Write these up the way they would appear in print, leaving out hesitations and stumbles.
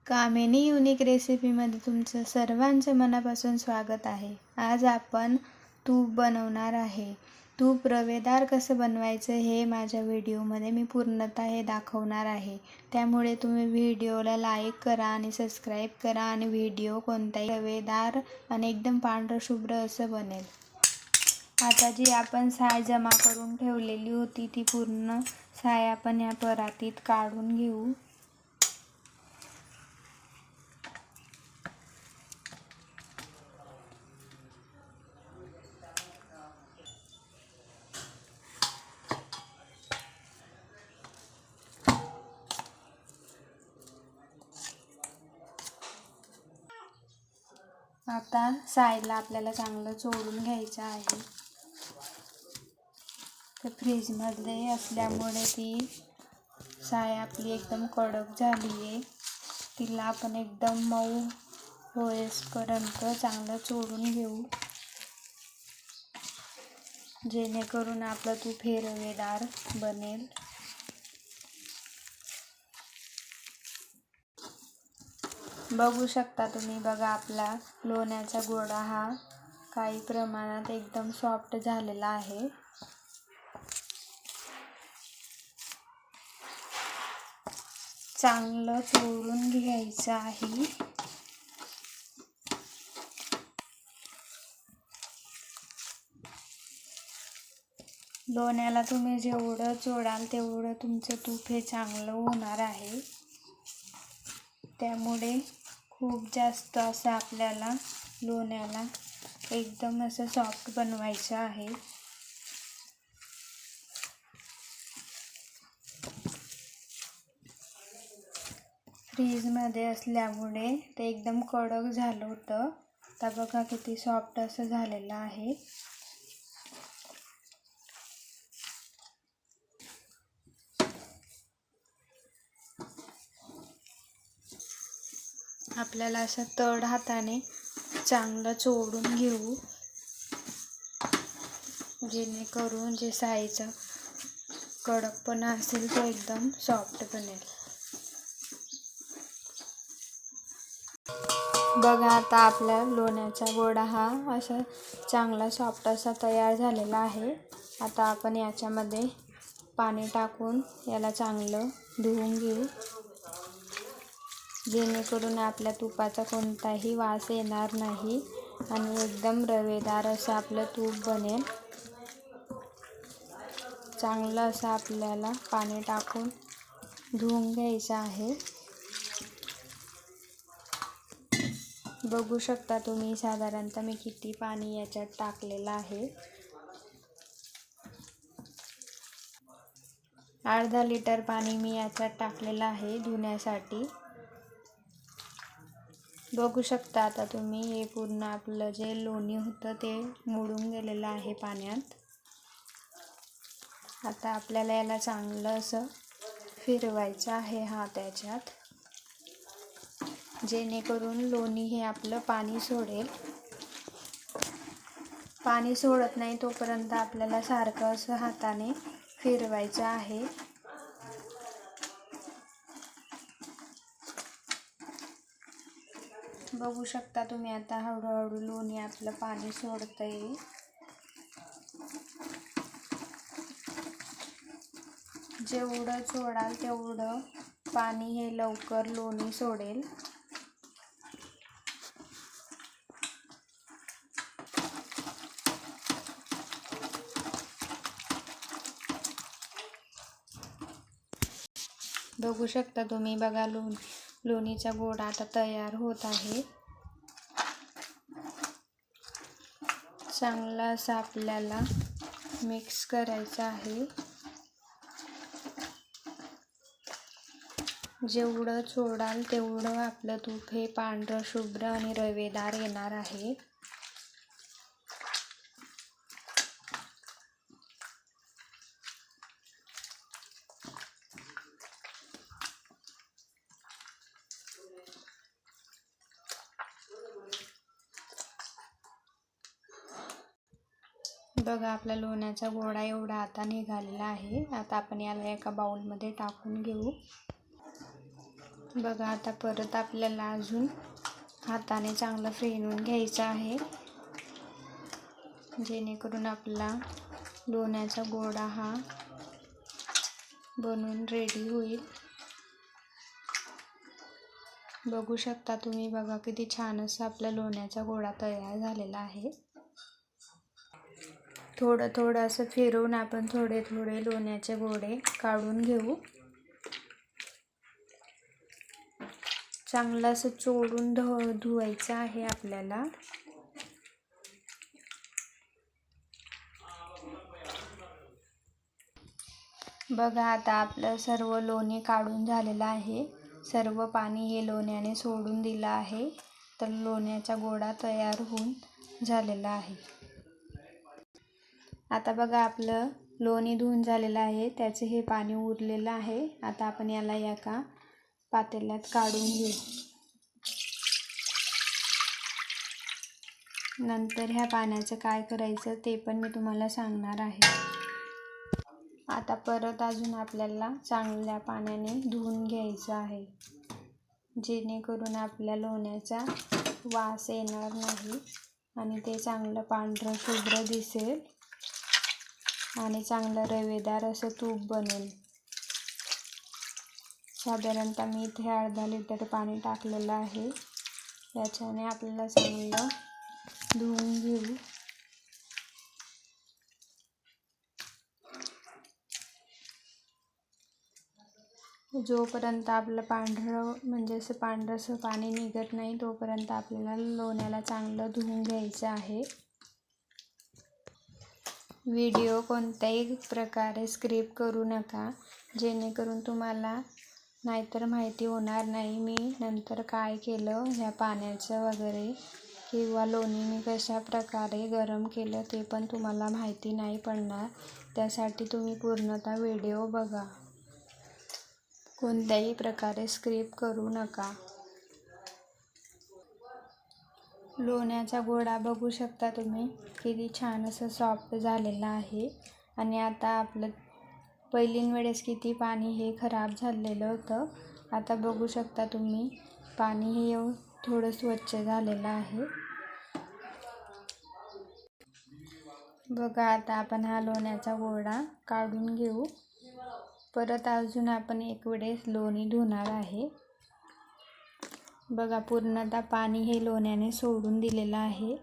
कामिनी unique रेसिपीमध्ये तुमचं सर्वांचं मनापासून स्वागत आहे। आज आपण तूप बनवणार आहे। तूप रवेदार कसं बनवायचं हे माझ्या व्हिडिओमध्ये मी पूर्णतः हे दाखवणार आहे। त्यामुळे तुम्ही व्हिडिओला लाईक करा आणि सबस्क्राईब करा आणि व्हिडिओ कोणताही रवेदार आणि एकदम पांढरं शुभ्र असं बनेल। आता जी आपण साय जमा करून ठेवलेली होती ती पूर्ण साय आपण या परातीत काढून घेऊ। आता सायला आपल्याला चांगलं चोळून घ्यायचं आहे। तर फ्रीजमध्ये असल्यामुळे ती साय आपली एकदम कडक झाली आहे। तिला आपण एकदम मऊ होईपर्यंत चांगलं चोळून घेऊ, जेणेकरून आपलं तूप हे रवेदार बनेल। बघू शकता तुम्ही, बघा आपला लोण्याचा गोळा हा काही प्रमाणात एकदम सॉफ्ट झालेला आहे। चांगलं चोळून घ्यायचं आहे। लोण्याला तुम्ही जेवढं चोळाल तेवढं तुमचं तूप हे चांगलं होणार आहे। त्यामुळे खूप जास्त असं आपल्याला लोण्याला एकदम असं सॉफ्ट बनवायचं आहे। फ्रीजमध्ये असल्यामुळे ते एकदम कडक झालं होतं। आता बघा किती सॉफ्ट असं झालेलं आहे। आपल्याला असं तड हाताने चांगलं चोळून घेऊ, जेणेकरून जे साईचा कडकपणा असेल तो एकदम सॉफ्ट बनेल। बघा आता आपला लोण्याचा गोळा हा असा चांगला सॉफ्ट असा तयार झालेला आहे। आता आपण याच्यामध्ये पाणी टाकून याला चांगलं धुवून घेऊ, जेणेकरून आपल्या तुपाचा कोणताही वास येणार नाही आणि एकदम रवेदार असं आपलं तूप बनेल। चांगलं असं आपल्याला पाणी टाकून धुवून घ्यायचं आहे। बघू शकता तुम्ही साधारणतः मी किती पाणी याच्यात टाकलेलं आहे। अर्धा लिटर पाणी मी याच्यात टाकलेलं आहे धुण्यासाठी। बघू शकता आता तुम्ही, हे पूर्ण आपलं जे लोणी होतं ते मुडून गेलेलं आहे पाण्यात। आता आपल्याला याला चांगलं असं फिरवायचं आहे हात याच्यात, जेणेकरून लोणी हे आपलं पाणी सोडेल। पाणी सोडत नाही तोपर्यंत आपल्याला सारखं असं हाताने फिरवायचं आहे। बघू शकता तुम्ही आता हळूहळू लोणी आपलं पाणी सोडतंय। जेवढं सोडाल तेवढं पाणी हे लवकर लोणी सोडेल। बघू शकता तुम्ही, बघा लोणीचा गोळा आता तयार होत आहे। चांगला असा आपल्याला मिक्स करायचा आहे। जेवढं सोडाल तेवढं आपलं तूप हे पांढरं शुभ्र आणि रवेदार येणार आहे। बघा आपला लोण्याचा गोळा एवढा आता निघालेला आहे। आता आपण याला एका बाउलमध्ये टाकून घेऊ। बघा आता परत आपल्याला अजून हाताने चांगलं फेणून घ्यायचं आहे, जेणेकरून आपला लोण्याचा गोळा हा बनवून रेडी होईल. बघू शकता तुम्ही, बघा किती छान असं आपला लोण्याचा गोळा तयार झालेला आहे. थोडं थोडं असं फिरवून आपण थोडे थोडे लोण्याचे गोळे काढून घेऊ. चांगलं असं चोळून धुवायचं आहे आपल्याला. बघा आता आपलं सर्व लोणी काढून झालेलं आहे. सर्व पाणी हे लोण्याने सोडून दिलं आहे, तर लोण्याचा गोळा तयार होऊन झालेला आहे. आता बघा आपलं लोणी धुवून झालेलं आहे, त्याचे हे पाणी उरलेलं आहे. आता आपण याला एका पातेल्यात काढून घेऊ. नंतर ह्या पाण्याचं काय करायचं ते पण मी तुम्हाला सांगणार आहे. आता परत अजून आपल्याला चांगल्या पाण्याने धुवून घ्यायचं आहे, जेणेकरून आपल्या लोण्याचा वास येणार नाही आणि ते चांगलं पांढरं शुभ्र दिसेल आणि चांगलं रवेदार असं तूप बनेल. साधारणतः मी इथे अर्धा लिटर पाणी टाकलेलं आहे. याच्याने आपल्याला चांगलं धुवून घेऊ. जोपर्यंत आपलं पांढरं म्हणजे असं पांढरंसं पाणी निघत नाही तोपर्यंत आपल्याला लोण्याला चांगलं धुवून घ्यायचं आहे. व्हिडिओ कोणत्याही प्रकारे स्किप करू नका, जेणेकरून तुम्हाला नाहीतर माहिती होणार नाही मी नंतर काय केलं ह्या पाण्याचं वगैरे, किंवा लोणी मी कशा प्रकारे गरम केलं ते पण तुम्हाला माहिती नाही पडणार. त्यासाठी तुम्ही पूर्णतः व्हिडिओ बघा, कोणत्याही प्रकारे स्किप करू नका. लोण्याचा गोळा बघू शकता तुम्ही किती छान असं सॉफ्ट झालेला आहे. आणि आता आपलं पहिलीन वेळेस किती पाणी हे खराब झालेलं होतं, आता बघू शकता तुम्ही पाणी हे थोडं स्वच्छ झालेलं आहे. बघा आता आपण हा लोण्याचा गोळा काढून घेऊ. परत अजून आपण एक वेळेस लोणी धुणार आहे. बघा पूर्णतः पाणी हे लोण्याने सोडून दिलेलं आहे.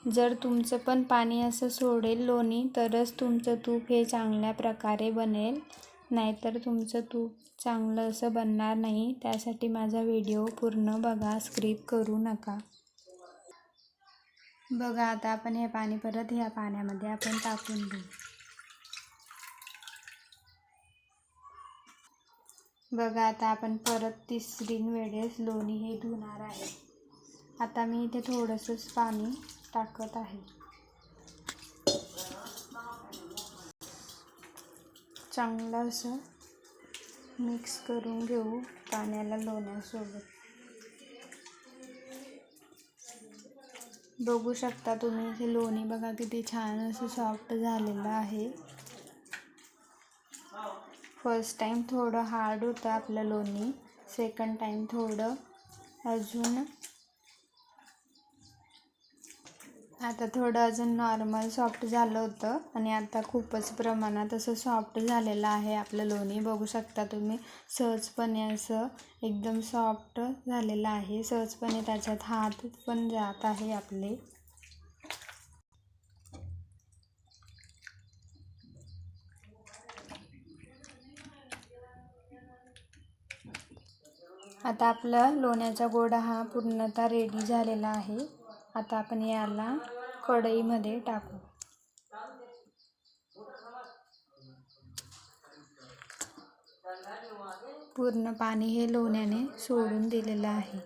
जर तुमचं पण पाणी असं सोडेल लोणी तरच तुमचं तूप हे चांगल्या प्रकारे बनेल, नाहीतर तुमचं तूप चांगलं असं बनणार नाही. त्यासाठी माझा व्हिडिओ पूर्ण बघा, स्किप करू नका. बघा आता आपण हे पाणी परत ह्या पाण्यामध्ये आपण टाकून घेऊ. बघा आता आपण परत तिसरीन वेळेस लोणी हे धुणार आहे. आता मी इथे थोडंसंच पाणी टाकत आहे. चांगलं असं मिक्स करून घेऊ पाण्याला लोण्यासोबत. बघू शकता तुम्ही हे लोणी बघा किती छान असं सॉफ्ट झालेलं आहे. फर्स्ट टाइम थोडं हार्ड होतं आपलं लोणी, सेकंड टाइम थोडं अजून आता थोडं अजून नॉर्मल सॉफ्ट झालं होतं आणि आता खूपच प्रमाणात असं सॉफ्ट झालेलं आहे आपलं लोणी. बघू शकता तुम्ही सहजपणे असं एकदम सॉफ्ट झालेलं आहे. सहजपणे त्याच्यात हात पण जात आहे आपले. आता आपला लोण्याचा गोळा हा पूर्णतः रेडी झालेला आहे. आता आपण याला कढईमध्ये टाकू. पूर्ण पाणी हे लोण्याने सोडून दिलेलं आहे.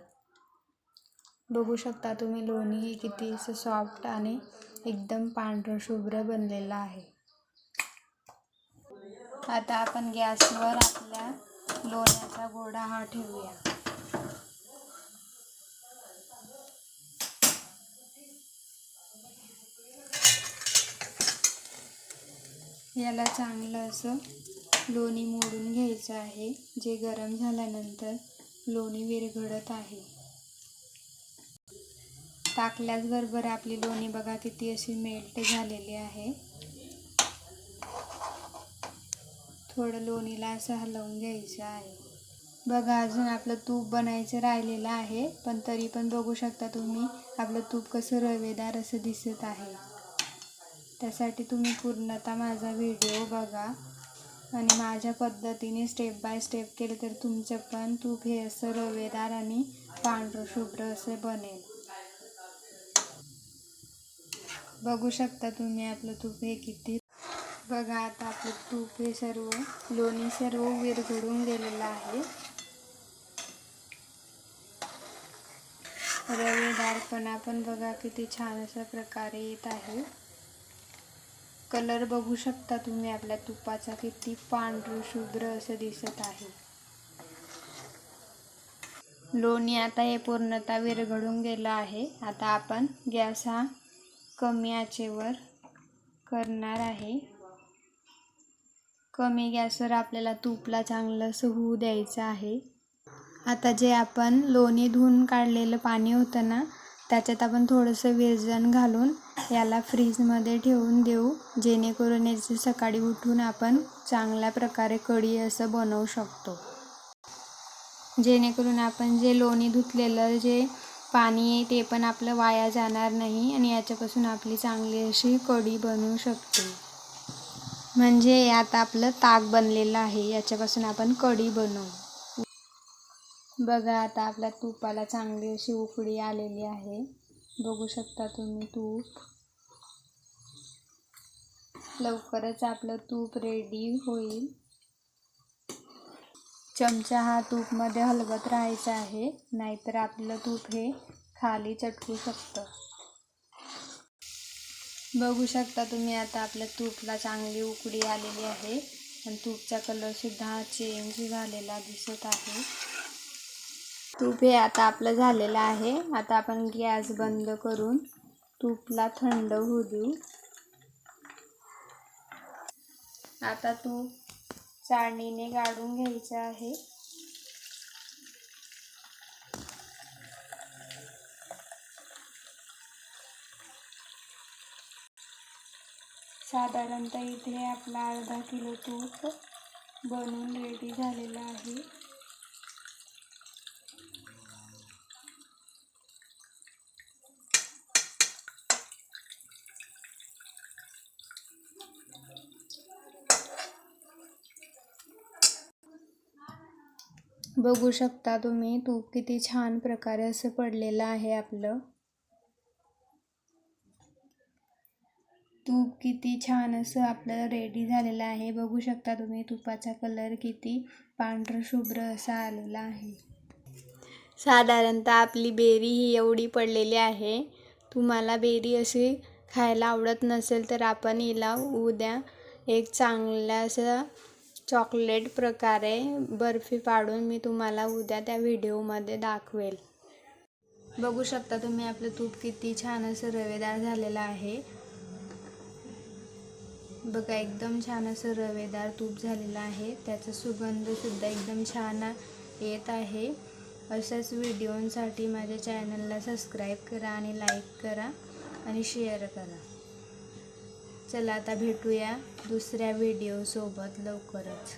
बघू शकता तुम्ही लोणी हे किती असं सॉफ्ट आणि एकदम पांढरं शुभ्र बनलेलं आहे. आता आपण गॅसवर आपल्या लोण्याचा गोळा हा ठेवूया. याला चांगलं असं लोणी मोडून घ्यायचं आहे, जे गरम झाल्यानंतर लोणी विरघळत आहे. टाकल्याचबरोबर आपली लोणी बघा किती अशी मेल्ट झालेली आहे. थोडं लोणीला असं हलवून घ्यायचं आहे. बघा अजून आपलं तूप बनायचं राहिलेलं आहे, पण तरी पण बघू शकता तुम्ही आपलं तूप कसं रवेदार असं दिसत आहे. त्यासाठी तुम्ही पूर्णतः माझा व्हिडिओ बघा आणि माझ्या पद्धतीने स्टेप बाय स्टेप केलं तर तुमचं पण तूप हे असं रवेदार आणि पांढरं शुभ्र असं बनेल. बघू शकता तुम्ही आपलं तूप हे किती. बघा आता आपलं तूप हे सर्व लोणी सर्व विरघळून गेलेलं आहे. रवेदारपणा पण बघा किती छान अशा प्रकारे येत आहे. कलर बघू शकता तुम्ही आपल्या तुपाचा किती पांढरं शुभ्र असं दिसत आहे. लोणी आता हे पूर्णतः विरघळून गेलं आहे. आता आपण गॅस हा कमी आचेवर करणार आहे. कमी गॅसवर आपल्याला तूपला चांगलं असं होऊ द्यायचं आहे. आता जे आपण लोणी धुवून काढलेलं पाणी होतं ना, त्याच्यात आपण थोडंसं विरजण घालून याला फ्रीजमध्ये ठेवून देऊ, जेणेकरून याची सकाळी उठून आपण चांगल्या प्रकारे कढी असं बनवू शकतो. जेणेकरून आपण जे लोणी धुतलेलं जे पाणी आहे ते पण आपलं वाया जाणार नाही आणि याच्यापासून आपली चांगली अशी कढी बनवू शकते. म्हणजे आता आपलं ताक बनलेलं आहे, याच्यापासून आपण कढी बनवू. बघा आता आपल्या तुपाला चांगली अशी उकळी आलेली आहे. बघू शकता तुम्ही तूप. लवकरच आपलं तूप रेडी होईल. चमचा हा तूपमध्ये हलवत राहायचा आहे, नाहीतर आपलं तूप हे खाली चटकू शकतं. बघू शकता तुम्ही आता आपल्या तूपला चांगली उकळी आलेली आहे आणि तूपचा कलर सुद्धा चेंज झालेला दिसत आहे. तूप हे आता आपलं झालेलं आहे. आता आपण गॅस बंद करून तूपला थंड होऊ देऊ. आता तूप चाळणीने गाळून घ्यायचं आहे. साधारणतः इथे आपला अर्धा किलो तूप बनवून रेडी झालेलं आहे. बघू शकता तुम्ही तूप किती छान प्रकारे असं पडलेलं आहे. आपलं तूप किती छान असं आपलं रेडी झालेलं आहे. बघू शकता तुम्ही तुपाचा कलर किती पांढरं शुभ्र असा आलेला आहे. साधारणतः आपली बेरी ही एवढी पडलेली आहे. तुम्हाला बेरी अशी खायला आवडत नसेल तर आपण हिला उद्या एक चांगला असं चॉकलेट प्रकारे बर्फी पाडून मी तुम्हाला उद्या त्या व्हिडिओमध्ये दाखवेल. बघू शकता तुम्ही आपलं तूप किती छान असं रवेदार झालेलं आहे. बघा एकदम छान असं रवेदार तूप झालेलं आहे. त्याचा सुगंध सुद्धा एकदम छान येत आहे. अशाच व्हिडिओंसाठी माझ्या चॅनलला सबस्क्राईब करा आणि लाईक करा आणि शेअर करा. चला आता भेटूया दुसऱ्या व्हिडिओसोबत लवकरच.